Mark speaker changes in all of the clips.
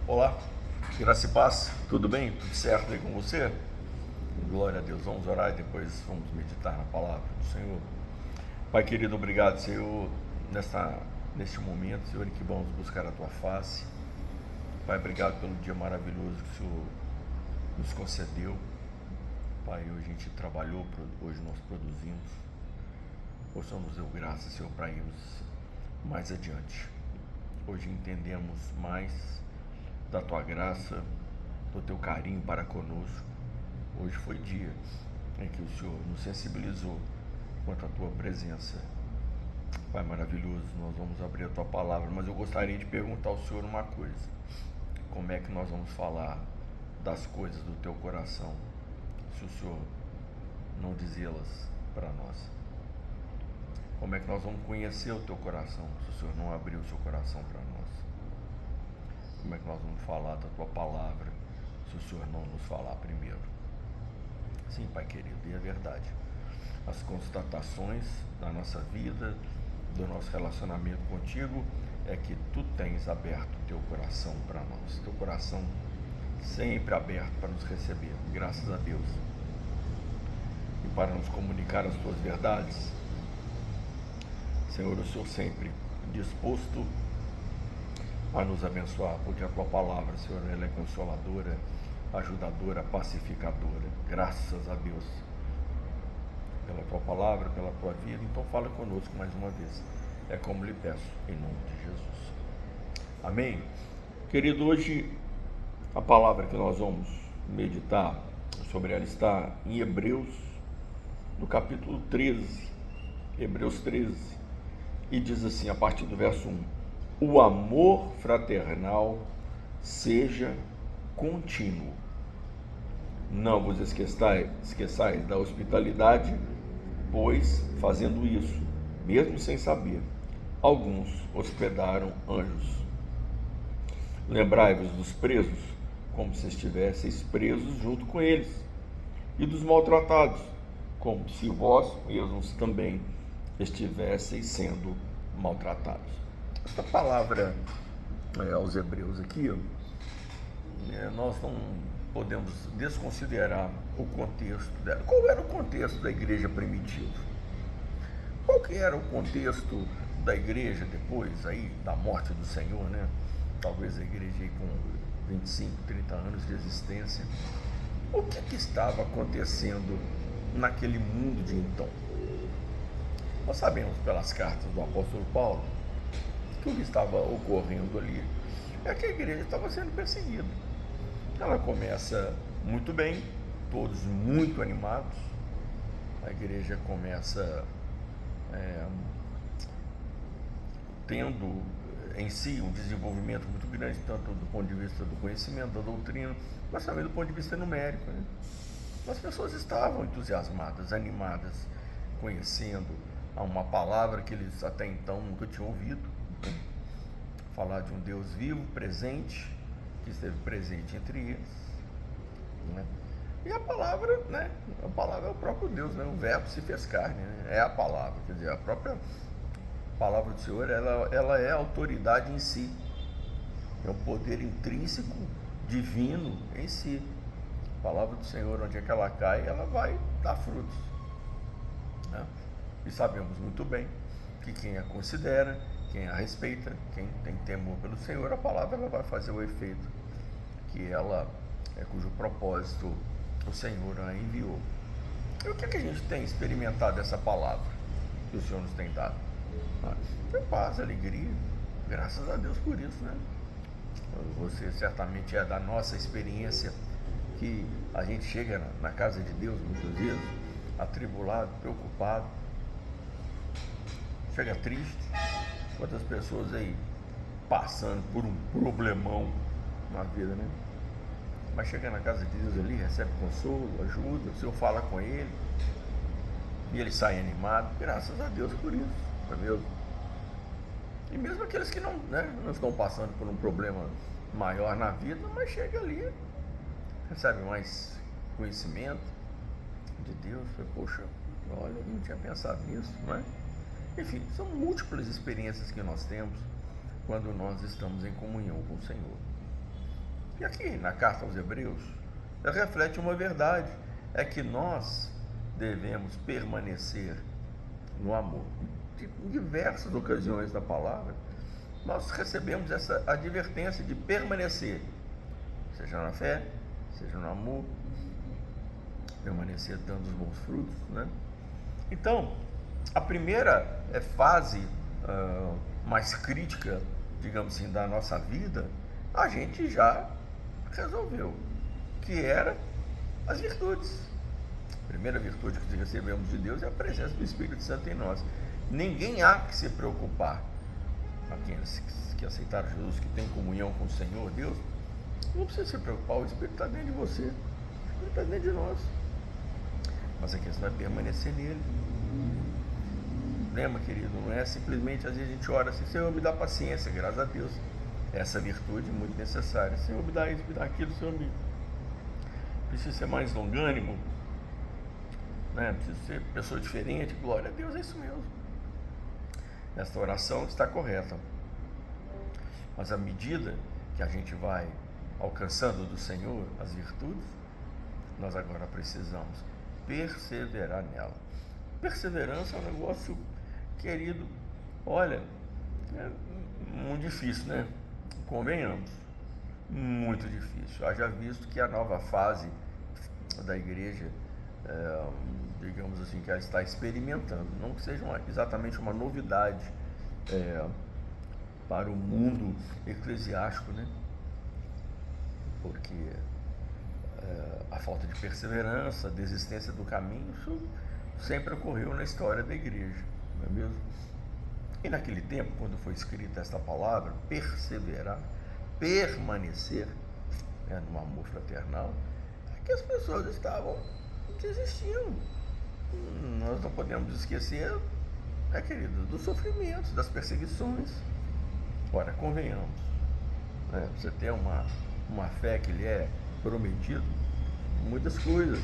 Speaker 1: Olá, graça e paz, tudo bem? Tudo certo aí com você? Glória a Deus, vamos orar e depois vamos meditar na palavra do Senhor. Pai querido, obrigado, Senhor, neste momento, Senhor, em que vamos buscar a Tua face. Pai, obrigado pelo dia maravilhoso que o Senhor nos concedeu. Pai, hoje a gente trabalhou, hoje nós produzimos. O Senhor nos deu graça, Senhor, para irmos mais adiante. Hoje entendemos mais da Tua graça, do Teu carinho para conosco. Hoje foi dia em que o Senhor nos sensibilizou quanto à Tua presença. Pai maravilhoso, nós vamos abrir a Tua palavra, mas eu gostaria de perguntar ao Senhor uma coisa: como é que nós vamos falar das coisas do Teu coração se o Senhor não dizê-las para nós? Como é que nós vamos conhecer o Teu coração se o Senhor não abrir o Seu coração para nós? Como é que nós vamos falar da Tua palavra se o Senhor não nos falar primeiro? Sim, Pai querido, e é verdade. As constatações da nossa vida, do nosso relacionamento contigo, é que Tu tens aberto o Teu coração para nós. Teu coração sempre aberto para nos receber, graças a Deus. E para nos comunicar as Tuas verdades. Senhor, o Senhor sempre disposto a nos abençoar, porque a Tua palavra, Senhor, ela é consoladora, ajudadora, pacificadora. Graças a Deus pela Tua palavra, pela Tua vida. Então fala conosco mais uma vez. É como lhe peço, em nome de Jesus. Amém? Querido, hoje a palavra que nós vamos meditar sobre ela está em Hebreus, no capítulo 13, Hebreus 13, e diz assim, a partir do verso 1: o amor fraternal seja contínuo. Não vos esqueçais da hospitalidade, pois, fazendo isso, mesmo sem saber, alguns hospedaram anjos. Lembrai-vos dos presos, como se estivesseis presos junto com eles, e dos maltratados, como se vós mesmos também estivesseis sendo maltratados. Essa palavra aos Hebreus aqui, nós não podemos desconsiderar o contexto dela. Qual era o contexto da igreja primitiva? Qual que era o contexto da igreja depois aí da morte do Senhor, né? Talvez a igreja aí com 25, 30 anos de existência. O que estava acontecendo naquele mundo de então? Nós sabemos pelas cartas do apóstolo Paulo que o que estava ocorrendo ali é que a igreja estava sendo perseguida. Ela começa muito bem, todos muito animados. A igreja começa tendo em si um desenvolvimento muito grande, tanto do ponto de vista do conhecimento, da doutrina, mas também do ponto de vista numérico, né? As pessoas estavam entusiasmadas, animadas, conhecendo uma palavra que eles até então nunca tinham ouvido, né? Falar de um Deus vivo, presente, que esteve presente entre eles, né? E a palavra, né? A palavra é o próprio Deus, né? O verbo se fez carne, né? É a palavra, quer dizer, a própria palavra do Senhor, ela é a autoridade em si, é um poder intrínseco, divino em si. A palavra do Senhor, onde é que ela cai, ela vai dar frutos, né? E sabemos muito bem que quem a considera, quem a respeita, quem tem temor pelo Senhor, a palavra ela vai fazer o efeito que ela cujo propósito o Senhor a enviou. E o que a gente tem experimentado dessa palavra que o Senhor nos tem dado? Foi paz, alegria, graças a Deus por isso, né? Você certamente é da nossa experiência que a gente chega na casa de Deus muitas vezes atribulado, preocupado, chega triste. Quantas pessoas aí passando por um problemão na vida, né? Mas chega na casa de Deus ali, recebe consolo, ajuda, o Senhor fala com ele e ele sai animado, graças a Deus por isso, não é mesmo? E mesmo aqueles que não estão passando por um problema maior na vida, mas chega ali, recebe mais conhecimento de Deus, poxa, olha, eu não tinha pensado nisso, não é? Enfim, são múltiplas experiências que nós temos quando nós estamos em comunhão com o Senhor. E aqui na carta aos Hebreus, reflete uma verdade, é que nós devemos permanecer no amor. Em diversas ocasiões da palavra, nós recebemos essa advertência de permanecer, seja na fé, seja no amor, permanecer dando os bons frutos, né? Então, a primeira fase mais crítica, digamos assim, da nossa vida, a gente já resolveu, que era as virtudes. A primeira virtude que recebemos de Deus é a presença do Espírito Santo em nós. Ninguém há que se preocupar. Aqueles que aceitaram Jesus, que têm comunhão com o Senhor Deus, não precisa se preocupar, o Espírito está dentro de você, o Espírito está dentro de nós. Mas a questão é permanecer nele. Lembra, querido, não é simplesmente, às vezes a gente ora assim, Senhor, me dá paciência, graças a Deus. Essa virtude é muito necessária. Senhor, me dá isso, me dá aquilo, Senhor, preciso ser mais longânimo, né? Preciso ser pessoa diferente, glória a Deus, é isso mesmo. Esta oração está correta. Mas à medida que a gente vai alcançando do Senhor as virtudes, nós agora precisamos perseverar nela. Perseverança é um negócio, querido, olha, é muito difícil, né? Convenhamos, muito difícil. Haja visto que a nova fase da igreja, digamos assim, que ela está experimentando, não que seja exatamente uma novidade para o mundo eclesiástico, né? Porque a falta de perseverança, a desistência do caminho, isso sempre ocorreu na história da igreja, não é mesmo? E naquele tempo, quando foi escrita esta palavra, perseverar, permanecer no amor fraternal, é que as pessoas estavam desistindo. Nós não podemos esquecer, querido, dos sofrimentos, das perseguições. Ora, convenhamos, você ter uma fé que lhe é prometido, muitas coisas,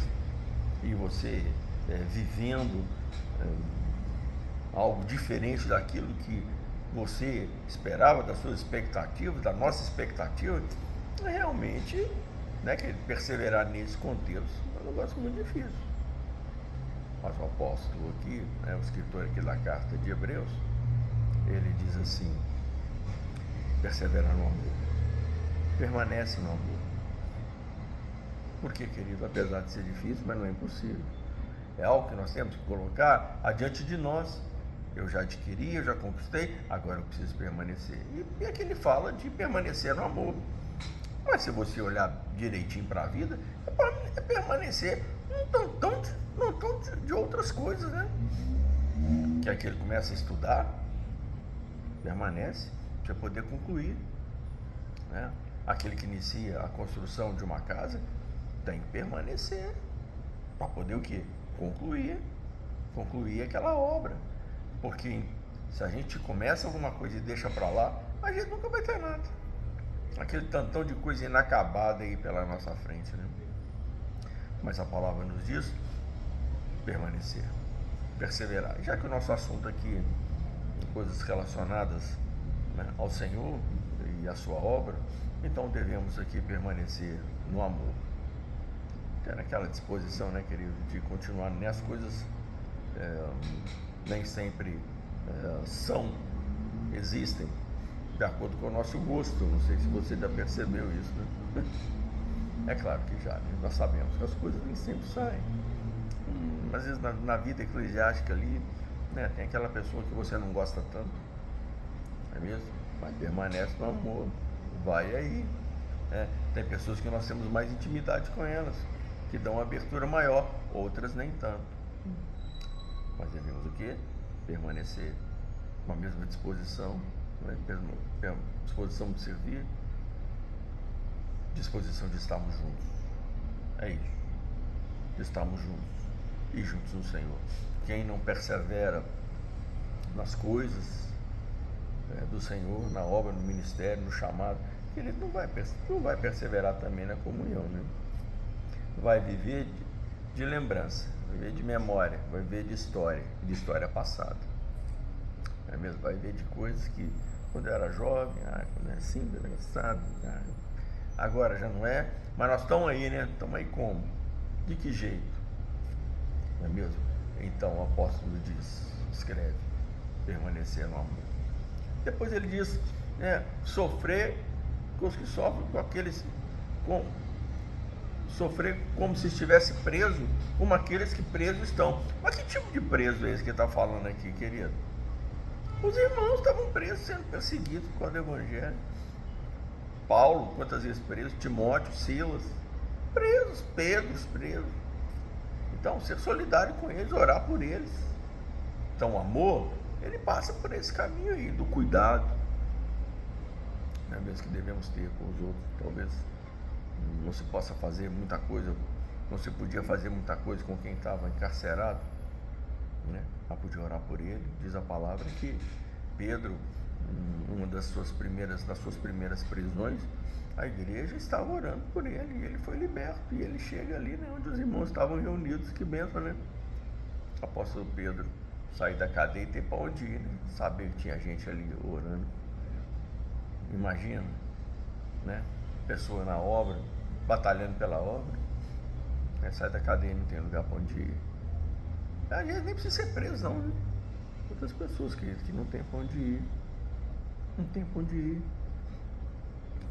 Speaker 1: e você vivendo algo diferente daquilo que você esperava, das suas expectativas, da nossa expectativa, realmente, que perseverar nesse contexto é um negócio muito difícil. Mas o apóstolo aqui, o escritor aqui da carta de Hebreus, ele diz assim: perseverar no amor, permanece no amor. Por que, querido? Apesar de ser difícil, mas não é impossível. É algo que nós temos que colocar adiante de nós. Eu já adquiri, eu já conquistei, agora eu preciso permanecer. E aqui ele fala de permanecer no amor. Mas se você olhar direitinho para a vida, é permanecer não tão de outras coisas, né? Que aqui ele começa a estudar, permanece, para poder concluir, né? Aquele que inicia a construção de uma casa tem que permanecer para poder o quê? Concluir aquela obra. Porque se a gente começa alguma coisa e deixa para lá, a gente nunca vai ter nada. Aquele tantão de coisa inacabada aí pela nossa frente, né? Mas a palavra nos diz permanecer, perseverar. Já que o nosso assunto aqui é coisas relacionadas, ao Senhor e à sua obra, então devemos aqui permanecer no amor. Ter aquela disposição, querido, de continuar nessas coisas, nem sempre existem de acordo com o nosso gosto. Não sei se você já percebeu isso, né? É claro que já, né? Nós sabemos que as coisas nem sempre saem. Às vezes na vida eclesiástica ali, tem aquela pessoa que você não gosta tanto, não é mesmo? Mas permanece no amor, vai aí. Tem pessoas que nós temos mais intimidade com elas, que dão uma abertura maior, outras nem tanto. Mas devemos o quê? Permanecer com a mesma disposição, disposição de servir, disposição de estarmos juntos. É isso, de estarmos juntos e juntos no Senhor. Quem não persevera nas coisas do Senhor, na obra, no ministério, no chamado, ele não vai perseverar também na comunhão, né? Vai viver de lembrança, vai viver de memória, vai viver de história passada. É mesmo? Vai viver de coisas que quando eu era jovem, quando era assim, engraçado, agora já não é, mas nós estamos aí, né? Estamos aí como? De que jeito? Não é mesmo? Então o apóstolo escreve, permanecer no amor. Depois ele diz, sofrer com os que sofrem, com aqueles, sofrer como se estivesse preso, como aqueles que presos estão. Mas que tipo de preso é esse que está falando aqui, querido? Os irmãos estavam presos, sendo perseguidos por causa do evangelho. Paulo, quantas vezes preso? Timóteo, Silas, presos, Pedro, presos. Então, ser solidário com eles, orar por eles. Então, o amor, ele passa por esse caminho aí, do cuidado, né, mesmo que devemos ter com os outros. Talvez não se possa fazer muita coisa, não se podia fazer muita coisa com quem estava encarcerado, né? Mas podia orar por ele. Diz a palavra que Pedro, uma das suas primeiras prisões, a igreja estava orando por ele, e ele foi liberto, e ele chega ali, né, onde os irmãos estavam reunidos. Que bênção, né? O apóstolo Pedro sair da cadeia e ter para onde ir, né? Saber que tinha gente ali orando. Imagina, né? Pessoa na obra, batalhando pela obra, né? Sai da cadeia e não tem lugar para onde ir. A gente nem precisa ser preso, não, né? Outras pessoas que não tem para onde ir, não tem para onde ir.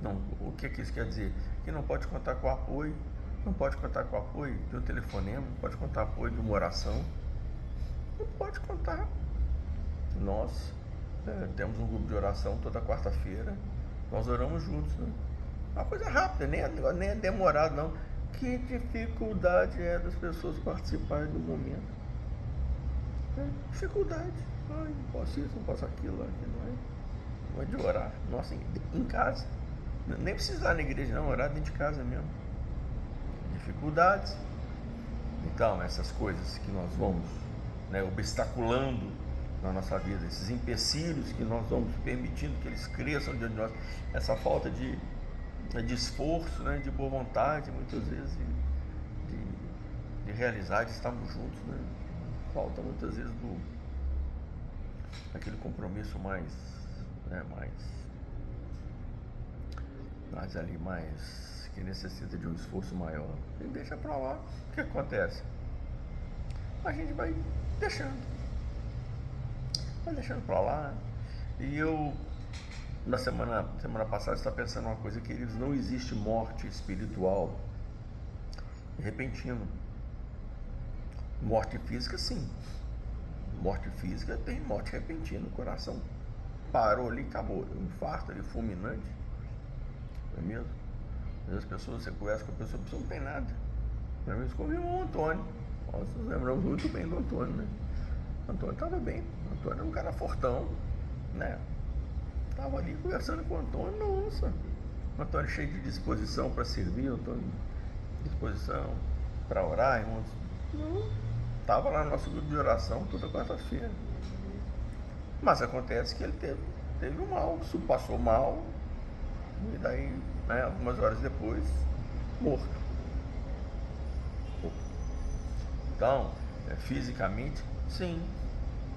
Speaker 1: Não, o que isso quer dizer? Que não pode contar com o apoio, não pode contar com o apoio de um telefonema, não pode contar com o apoio de uma oração, não pode contar. Nós temos um grupo de oração toda quarta-feira, nós oramos juntos, né? Uma coisa rápida, nem é demorado, não. Que dificuldade é das pessoas participarem do momento? Dificuldade. Ai, não posso isso, não posso aquilo, não é de orar. Nossa, em casa. Nem precisar na igreja, não, orar dentro de casa mesmo. Dificuldades. Então, essas coisas que nós vamos, né, obstaculando na nossa vida, esses empecilhos que nós vamos permitindo que eles cresçam diante de nós, essa falta de esforço, né, de boa vontade, muitas vezes, de realizar, de estarmos juntos, né? Falta muitas vezes aquele compromisso mais que necessita de um esforço maior. E deixa pra lá. O que acontece? A gente vai deixando pra lá. E eu, na semana passada, estava pensando uma coisa, queridos: não existe morte espiritual repentina. Morte física, sim. Morte física tem morte repentina. O coração parou ali, acabou. Um infarto ali, fulminante. Não é mesmo? Às vezes as pessoas, você conversa com a pessoa não tem nada. Não é mesmo? Como o irmão Antônio. Nós nos lembramos muito bem do Antônio, né? O Antônio estava bem. O Antônio era um cara fortão, né? Estava ali conversando com o Antônio. Nossa! O Antônio cheio de disposição para servir, o Antônio disposição para orar, irmãos. Não. Estava lá no nosso grupo de oração toda quarta-feira. Mas acontece que ele teve um mal, passou mal, e daí, né, algumas horas depois, morto. Então, fisicamente, sim,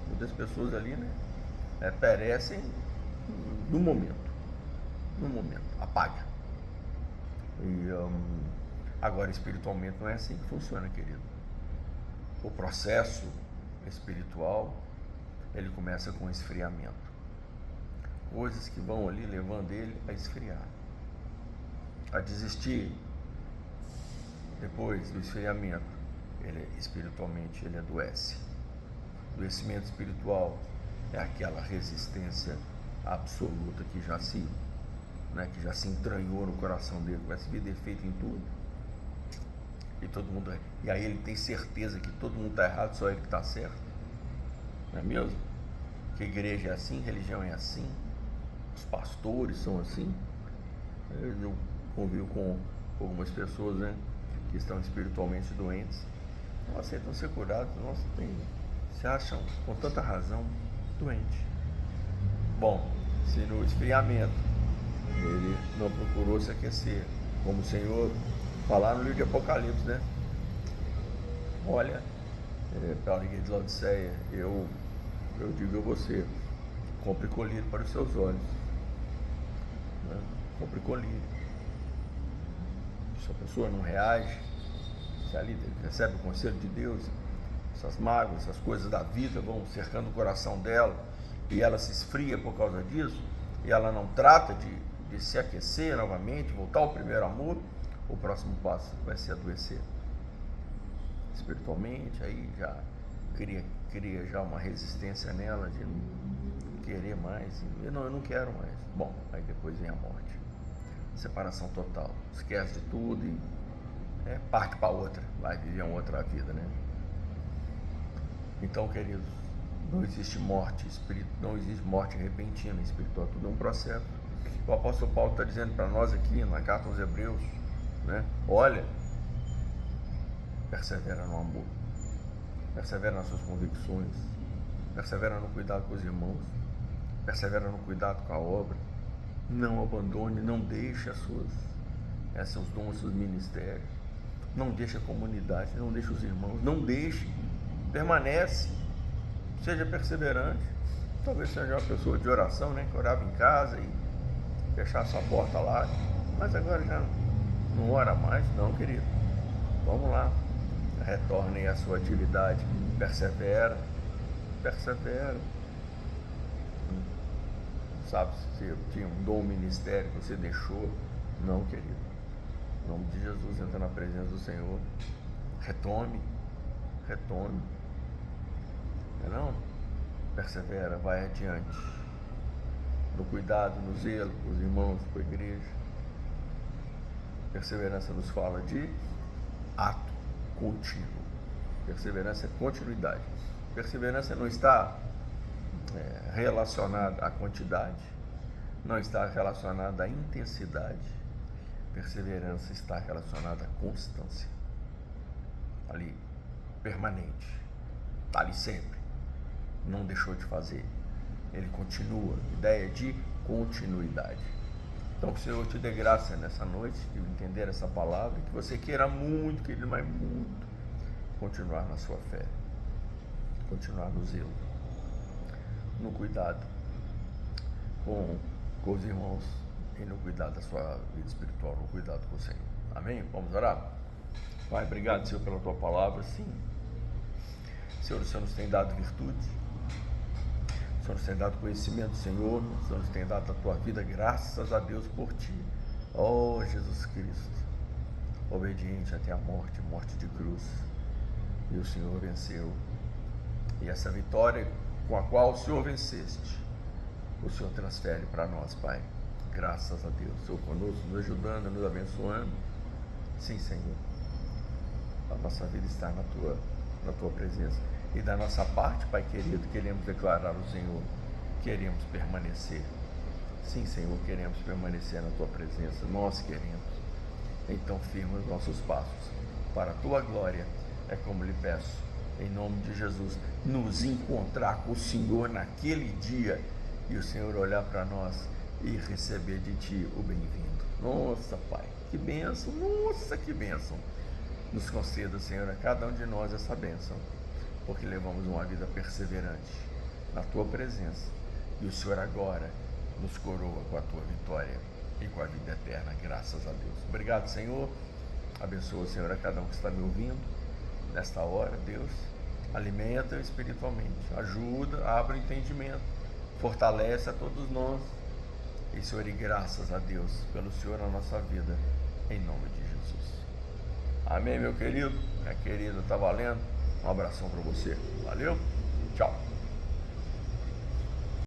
Speaker 1: muitas pessoas ali, né, perecem no momento, apaga. E agora, espiritualmente, não é assim que funciona, querido. O processo espiritual, ele começa com esfriamento. Coisas que vão ali levando ele a esfriar, a desistir. Depois do esfriamento, espiritualmente ele adoece. Adoecimento espiritual é aquela resistência absoluta que já se entranhou no coração dele, começa a ver defeito em tudo. E aí ele tem certeza que todo mundo está errado, só ele que está certo. Não é mesmo? Que a igreja é assim, religião é assim, os pastores são assim. Eu convivo com algumas pessoas, né, que estão espiritualmente doentes, não aceitam ser curados, se acham com tanta razão doentes. Bom, se no esfriamento ele não procurou se aquecer, como o Senhor falar no livro de Apocalipse, né? Olha, para a igreja de Laodiceia, eu digo a você: compre colírio para os seus olhos, né? Compre colírio. Se a pessoa não reage, se ali ele recebe o conselho de Deus, essas mágoas, essas coisas da vida vão cercando o coração dela e ela se esfria por causa disso, e ela não trata de se aquecer novamente, voltar ao primeiro amor, o próximo passo vai ser adoecer espiritualmente. Aí já cria já uma resistência nela de não querer mais, eu não quero mais. Bom, aí depois vem a morte, separação total, esquece de tudo e parte para outra, vai viver uma outra vida, né? Então, queridos, não existe morte repentina espiritual, tudo é um processo. O apóstolo Paulo está dizendo para nós aqui na carta aos Hebreus, né? Olha, persevera no amor, persevera nas suas convicções, persevera no cuidado com os irmãos, persevera no cuidado com a obra, não abandone, não deixe seus dons, seus ministérios, não deixe a comunidade, não deixe os irmãos, não deixe, permanece, seja perseverante. Talvez seja uma pessoa de oração, né, que orava em casa e fechasse a porta lá, mas agora já não ora mais. Não, querido, vamos lá, retorne à sua atividade, persevera. Sabe, se tinha um dom, ministério que você deixou, não, querido, em nome de Jesus, entra na presença do Senhor, retome, não, persevera, vai adiante, no cuidado, no zelo com os irmãos, com a igreja. Perseverança nos fala de ato contínuo, perseverança é continuidade. Perseverança não está relacionada à quantidade, não está relacionada à intensidade. Perseverança está relacionada à constância, ali, permanente, está ali sempre, não deixou de fazer, ele continua, ideia de continuidade. Então que o Senhor te dê graça nessa noite de entender essa palavra, que você queira muito, querido, mas muito, continuar na sua fé, continuar no zelo, no cuidado com os irmãos e no cuidado da sua vida espiritual, no cuidado com o Senhor. Amém? Vamos orar? Pai, obrigado, Senhor, pela tua palavra. Sim, Senhor, o Senhor nos tem dado virtude, o Senhor nos tem dado conhecimento, Senhor, o Senhor nos tem dado a tua vida, graças a Deus por ti. Oh, Jesus Cristo, obediente até a morte de cruz, e o Senhor venceu, e essa vitória com a qual o Senhor venceste, o Senhor transfere para nós, Pai. Graças a Deus, o Senhor conosco, nos ajudando, nos abençoando. Sim, Senhor, a nossa vida está na tua presença, e da nossa parte, Pai querido, queremos declarar ao Senhor, queremos permanecer. Sim, Senhor, queremos permanecer na tua presença, nós queremos. Então firma os nossos passos para a tua glória, é como lhe peço, em nome de Jesus, nos encontrar com o Senhor naquele dia, e o Senhor olhar para nós e receber de ti o bem-vindo. Nossa, Pai, que bênção, nossa, que bênção. Nos conceda, Senhor, a cada um de nós essa bênção, porque levamos uma vida perseverante na tua presença, e o Senhor agora nos coroa com a tua vitória e com a vida eterna, graças a Deus. Obrigado, Senhor. Abençoa, Senhor, a cada um que está me ouvindo nesta hora. Deus, alimenta espiritualmente, ajuda, abre o entendimento, fortalece a todos nós. E, Senhor, e graças a Deus pelo Senhor na nossa vida, em nome de Jesus. Amém, meu querido, minha querida, tá valendo? Um abração para você. Valeu, tchau.